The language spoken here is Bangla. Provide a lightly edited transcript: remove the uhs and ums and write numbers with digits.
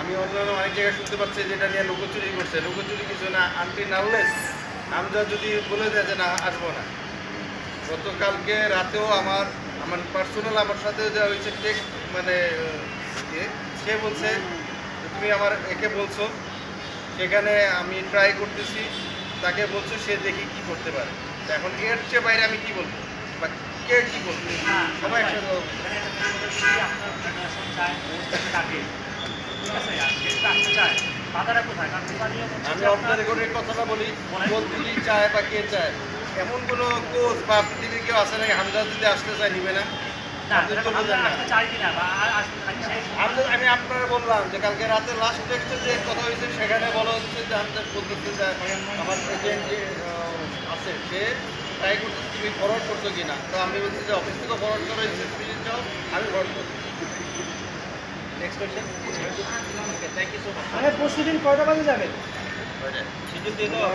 আমি অন্যান্য অনেক জায়গায় শুনতে পাচ্ছি যেটা নিয়ে লুকোচুরি করছে, লুকোচুরি কিছু না, আন্টি নামলেস আমরা যদি বলে দেয় যে না আসবো না। গতকালকে রাতেও আমার আমার পার্সোনাল আমার সাথে যা হয়েছে টেক্সট মানে সে বলছে তুমি আমার একে বলছো, সেখানে আমি ট্রাই করতেছি, তাকে বলছো, সে দেখি কি করতে পারে। এখন এর চেয়ে বাইরে আমি কি বলবো বা কে কি বলবো, সবাই একসাথে আমি আপনার রেকর্ডের কথাটা বলি, বলতেই চায় বা কে চায় এমন কোনো কোচ বা পৃথিবীর কেউ আছে নাকি হামজা যদি আসতে চায় নিবে না? আমি আপনারা বললাম যে কালকে রাতে লাস্ট টেক্সটে যে কথা হয়েছে সেখানে বলা হচ্ছে যে হামজা বলতেছে যে আমার এজেন্ট যে আছে সে ট্রাই করতেছে তুমি ফরওয়ার্ড করছো কিনা, তো আমি বলছি যে অফিস থেকে ফরওয়ার্ড করা হয়েছে, তুমি চাও আমি ফরওয়ার্ড করছি। Next question. Okay, thank you so much. পরশুদিন কয়টা বাজে যাবেন? শিডিউল দিয়ে দাও।